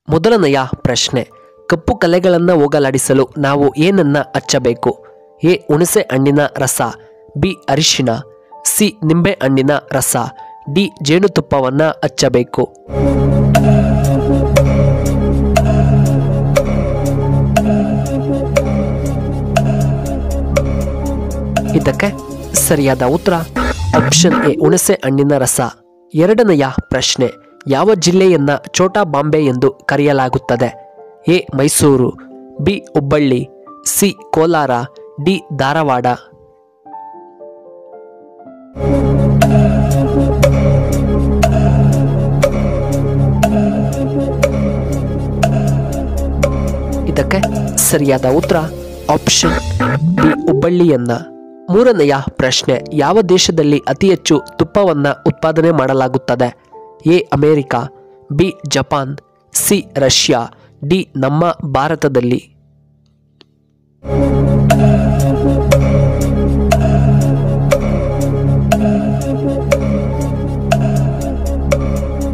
ಮೊದಲನೆಯ ಪ್ರಶ್ನೆ, ಕಪ್ಪು ಕಲೆಗಳನ್ನು ಹೋಗಲಾಡಿಸಲು ನಾವು ಏನನ್ನ ಹಚ್ಚಬೇಕು? ಎ. ಹುಣಸೆ ಹಣ್ಣಿನ ರಸ, ಬಿ. ಅರಿಶಿಣ, ಸಿ. ನಿಂಬೆ ಹಣ್ಣಿನ ರಸ, ಡಿ. ಜೇನುತುಪ್ಪವನ್ನು ಹಚ್ಚಬೇಕು. ಇದಕ್ಕೆ ಸರಿಯಾದ ಉತ್ತರ ಆಪ್ಷನ್ ಎ, ಹುಣಸೆ ಹಣ್ಣಿನ ರಸ. ಎರಡನೆಯ ಪ್ರಶ್ನೆ, ಯಾವ ಜಿಲ್ಲೆಯನ್ನ ಛೋಟಾ ಬಾಂಬೆ ಎಂದು ಕರೆಯಲಾಗುತ್ತದೆ? A. Mysuru, B. Hubballi, C. Kolar, D. Dharwad. ಇದಕ್ಕೆ ಸರಿಯಾದ ಉತ್ತರ ಆಪ್ಷನ್ ಬಿ, ಹುಬ್ಬಳ್ಳಿಯನ್ನ. ಮೂರನೆಯ ಪ್ರಶ್ನೆ, ಯಾವ ದೇಶದಲ್ಲಿ ಅತಿ ಹೆಚ್ಚು ತುಪ್ಪವನ್ನು ಉತ್ಪಾದನೆ ಮಾಡಲಾಗುತ್ತದೆ? A. America, B. Japan, C. Russia, D. ನಮ್ಮ ಭಾರತದಲ್ಲಿ.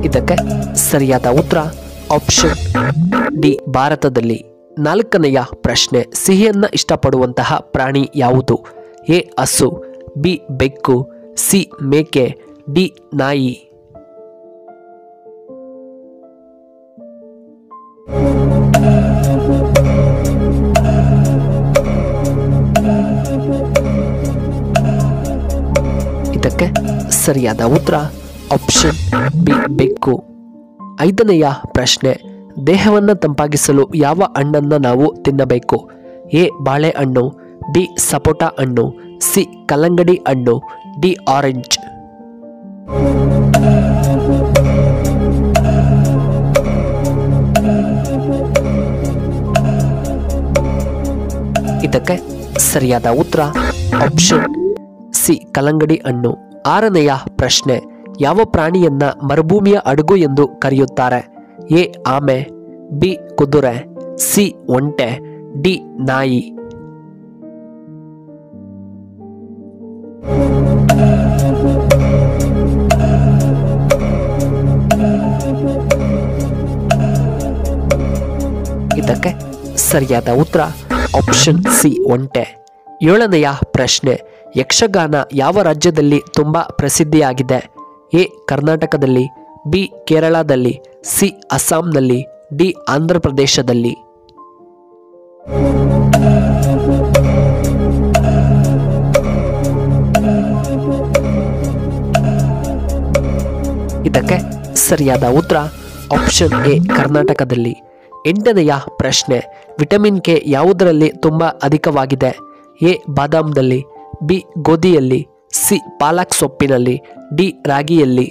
ಇದಕ್ಕೆ ಸರಿಯಾದ ಉತ್ತರ ಆಪ್ಷನ್ ಡಿ, ಭಾರತದಲ್ಲಿ. ನಾಲ್ಕನೆಯ ಪ್ರಶ್ನೆ, ಸಿಹಿಯನ್ನ ಇಷ್ಟಪಡುವಂತಹ ಪ್ರಾಣಿ ಯಾವುದು? ಎ. ಹಸು, ಬಿ. ಬೆಕ್ಕು, ಸಿ. ಮೇಕೆ, ಡಿ. ನಾಯಿ. ಇದಕ್ಕೆ ಸರಿಯಾದ ಉತ್ತರ ಆಪ್ಷನ್ ಬಿ, ಬೆಕ್ಕು. ಐದನೆಯ ಪ್ರಶ್ನೆ, ದೇಹವನ್ನು ತಂಪಾಗಿಸಲು ಯಾವ ಹಣ್ಣನ್ನು ನಾವು ತಿನ್ನಬೇಕು? ಎ. ಬಾಳೆಹಣ್ಣು, ಬಿ. ಸಪೋಟ ಹಣ್ಣು, ಸಿ. ಕಲ್ಲಂಗಡಿ ಹಣ್ಣು, ಡಿ. ಆರೆಂಜ್. ಇದಕ್ಕೆ ಸರಿಯಾದ ಉತ್ತರ ಆಪ್ಷನ್ ಸಿ, ಕಲ್ಲಂಗಡಿ ಹಣ್ಣು. ಆರನೆಯ ಪ್ರಶ್ನೆ, ಯಾವ ಪ್ರಾಣಿಯನ್ನ ಮರುಭೂಮಿಯ ಹಡಗು ಎಂದು ಕರೆಯುತ್ತಾರೆ? ಎ. ಆಮೆ, ಬಿ. ಕುದುರೆ, ಸಿ. ಒಂಟೆ, ಡಿ. ನಾಯಿ. ಇದಕ್ಕೆ ಸರಿಯಾದ ಉತ್ತರ ಆಪ್ಷನ್ ಸಿ, ಒಂಟೆ. ಏಳನೆಯ ಪ್ರಶ್ನೆ, ಯಕ್ಷಗಾನ ಯಾವ ರಾಜ್ಯದಲ್ಲಿ ತುಂಬಾ ಪ್ರಸಿದ್ಧಿಯಾಗಿದೆ? ಎ. ಕರ್ನಾಟಕದಲ್ಲಿ, ಬಿ. ಕೇರಳದಲ್ಲಿ, ಸಿ. ಅಸ್ಸಾಂನಲ್ಲಿ, ಡಿ. ಆಂಧ್ರ ಪ್ರದೇಶದಲ್ಲಿ. ಇದಕ್ಕೆ ಸರಿಯಾದ ಉತ್ತರ ಆಪ್ಷನ್ ಎ, ಕರ್ನಾಟಕದಲ್ಲಿ. ಎಂಟನೆಯ ಪ್ರಶ್ನೆ, ವಿಟಮಿನ್ ಕೆ ಯಾವುದರಲ್ಲಿ ತುಂಬಾ ಅಧಿಕವಾಗಿದೆ? ಎ. ಬಾದಾಮದಲ್ಲಿ, ಬಿ. ಗೋಧಿಯಲ್ಲಿ, ಸಿ. ಪಾಲಕ್ ಸೊಪ್ಪಿನಲ್ಲಿ, ಡಿ. ರಾಗಿಯಲ್ಲಿ.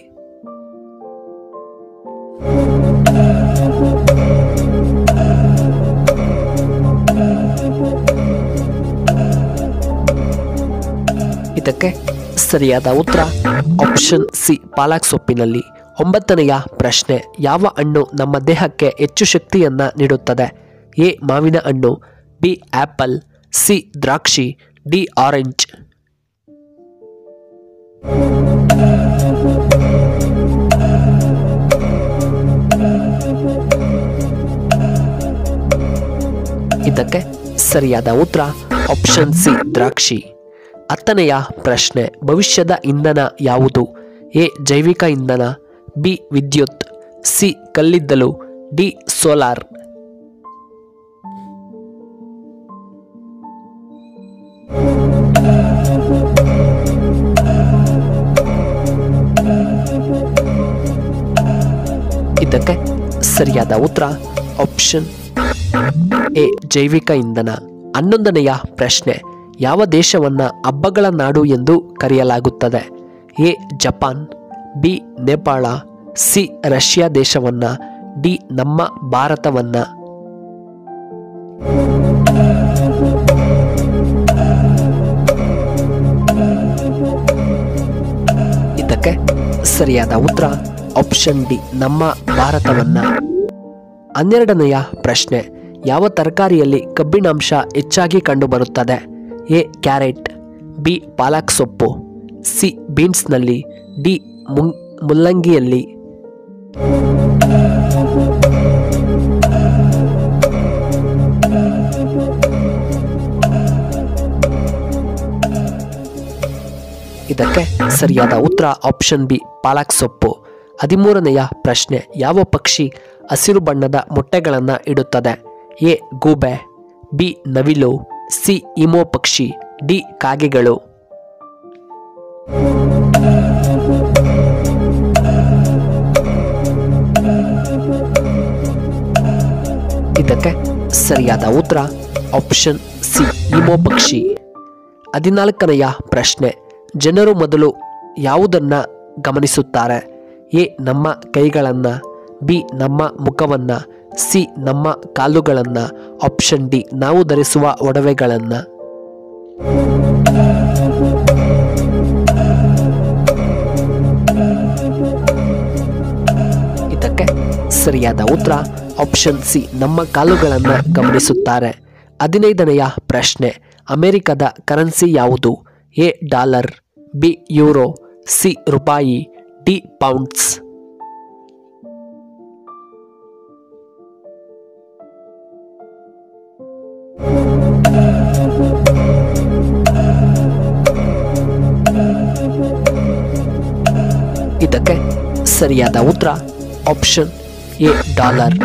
ಇದಕ್ಕೆ ಸರಿಯಾದ ಉತ್ತರ ಆಪ್ಷನ್ ಸಿ, ಪಾಲಕ್ ಸೊಪ್ಪಿನಲ್ಲಿ. ಒಂಬತ್ತನೆಯ ಪ್ರಶ್ನೆ, ಯಾವ ಹಣ್ಣು ನಮ್ಮ ದೇಹಕ್ಕೆ ಹೆಚ್ಚು ಶಕ್ತಿಯನ್ನ ನೀಡುತ್ತದೆ? ಎ. ಮಾವಿನ ಹಣ್ಣು, ಬಿ. Apple, C. ದ್ರಾಕ್ಷಿ, ಡಿ. ಆರೆಂಜ್. ಇದಕ್ಕೆ ಸರಿಯಾದ ಉತ್ತರ ಆಪ್ಷನ್ ಸಿ, ದ್ರಾಕ್ಷಿ. ಹತ್ತನೆಯ ಪ್ರಶ್ನೆ, ಭವಿಷ್ಯದ ಇಂಧನ ಯಾವುದು? ಎ. ಜೈವಿಕ ಇಂಧನ, ಬಿ. ವಿದ್ಯುತ್, ಸಿ. ಕಲ್ಲಿದ್ದಲು, ಡಿ. ಸೋಲಾರ್. ಇದಕ್ಕೆ ಸರಿಯಾದ ಉತ್ತರ ಆಪ್ಷನ್ ಎ, ಜೈವಿಕ ಇಂಧನ. 11ನೆಯ ಪ್ರಶ್ನೆ, ಯಾವ ದೇಶವನ್ನ ಹಬ್ಬಗಳ ನಾಡು ಎಂದು ಕರೆಯಲಾಗುತ್ತದೆ? A. Japan, B. Nepal, C. Russia ದೇಶವನ್ನ, ಡಿ. ನಮ್ಮ ಭಾರತವನ್ನ. ಇದಕ್ಕೆ ಸರಿಯಾದ ಉತ್ತರ ಆಪ್ಷನ್ ಡಿ, ನಮ್ಮ ಭಾರತವನ್ನ. 12ನೆಯ ಪ್ರಶ್ನೆ, ಯಾವ ತರಕಾರಿಯಲ್ಲಿ ಕಬ್ಬಿಣಾಂಶ ಹೆಚ್ಚಾಗಿ ಕಂಡುಬರುತ್ತದೆ? ಎ. Carrot, B. ಪಾಲಕ್ ಸೊಪ್ಪು, ಸಿ. ಬೀನ್ಸ್ನಲ್ಲಿ, ಡಿ. ಮುಲ್ಲಂಗಿಯಲ್ಲಿ. ಇದಕ್ಕೆ ಸರಿಯಾದ ಉತ್ತರ ಆಪ್ಷನ್ ಬಿ ಪಾಲಕ್ ಸೊಪ್ಪು. 13ನೆಯ ಪ್ರಶ್ನೆ, ಯಾವ ಪಕ್ಷಿ ಹಸಿರು ಬಣ್ಣದ ಮೊಟ್ಟೆಗಳನ್ನು ಇಡುತ್ತದೆ? ಎ ಗೂಬೆ, ಬಿ ನವಿಲು, ಸಿ ಇಮೋ ಪಕ್ಷಿ, ಡಿ ಕಾಗೆಗಳು. ಇದಕ್ಕೆ ಸರಿಯಾದ ಉತ್ತರ ಆಪ್ಷನ್ ಸಿ ಇಮೋ ಪಕ್ಷಿ. 14ನೆಯ ಪ್ರಶ್ನೆ, ಜನರು ಮೊದಲು ಯಾವುದನ್ನು ಗಮನಿಸುತ್ತಾರೆ? ಎ ನಮ್ಮ ಕೈಗಳನ್ನು, ಬಿ ನಮ್ಮ ಮುಖವನ್ನು, ಸಿ ನಮ್ಮ ಕಾಲುಗಳನ್ನು, ಆಪ್ಷನ್ ಡಿ ನಾವು ಧರಿಸುವ ಒಡವೆಗಳನ್ನು. ಇದಕ್ಕೆ ಸರಿಯಾದ ಉತ್ತರ ಆಪ್ಷನ್ ಸಿ ನಮ್ಮ ಕಾಲುಗಳನ್ನು ಗಮನಿಸುತ್ತಾರೆ. 15ನೆಯ ಪ್ರಶ್ನೆ, ಅಮೆರಿಕದ ಕರೆನ್ಸಿ ಯಾವುದು? A dollar, B euro, C ರೂಪಾಯಿ, ಡಿ ಪೌಂಡ್ಸ್. ಇದಕ್ಕೆ ಸರಿಯಾದ ಉತ್ತರ ಆಪ್ಷನ್ ಎ ಡಾಲರ್.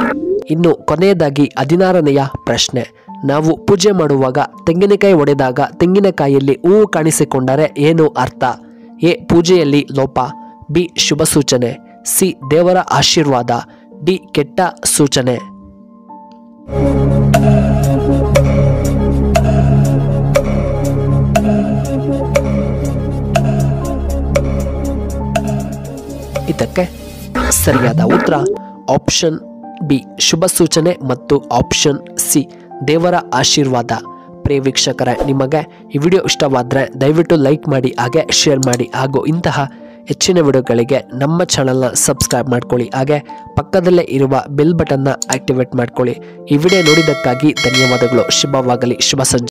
ಇನ್ನು ಕೊನೆಯದಾಗಿ 16ನೆಯ ಪ್ರಶ್ನೆ, ನಾವು ಪೂಜೆ ಮಾಡುವಾಗ ತೆಂಗಿನಕಾಯಿ ಒಡೆದಾಗ ತೆಂಗಿನಕಾಯಿಯಲ್ಲಿ ಹೂವು ಕಾಣಿಸಿಕೊಂಡರೆ ಏನು ಅರ್ಥ? ಎ ಪೂಜೆಯಲ್ಲಿ ಲೋಪ, ಬಿ ಶುಭ ಸೂಚನೆ, ಸಿ ದೇವರ ಆಶೀರ್ವಾದ, ಡಿ ಕೆಟ್ಟ ಸೂಚನೆ. ಇದಕ್ಕೆ ಸರಿಯಾದ ಉತ್ತರ ಆಪ್ಷನ್ ಬಿ ಶುಭ ಸೂಚನೆ ಮತ್ತು ಆಪ್ಷನ್ ಸಿ ದೇವರ ಆಶೀರ್ವಾದ. ಪ್ರಿಯ ವೀಕ್ಷಕರೇ, ನಿಮಗೆ ಈ ವಿಡಿಯೋ ಇಷ್ಟವಾದರೆ ದಯವಿಟ್ಟು ಲೈಕ್ ಮಾಡಿ, ಹಾಗೆ ಶೇರ್ ಮಾಡಿ, ಹಾಗೂ ಇಂತಹ ಹೆಚ್ಚಿನ ವಿಡಿಯೋಗಳಿಗೆ ನಮ್ಮ ಚಾನಲ್ನ ಸಬ್ಸ್ಕ್ರೈಬ್ ಮಾಡ್ಕೊಳ್ಳಿ, ಹಾಗೆ ಪಕ್ಕದಲ್ಲೇ ಇರುವ ಬೆಲ್ ಬಟನ್ನ ಆಕ್ಟಿವೇಟ್ ಮಾಡ್ಕೊಳ್ಳಿ. ಈ ವಿಡಿಯೋ ನೋಡಿದ್ದಕ್ಕಾಗಿ ಧನ್ಯವಾದಗಳು. ಶುಭವಾಗಲಿ. ಶುಭ ಸಂಜೆ.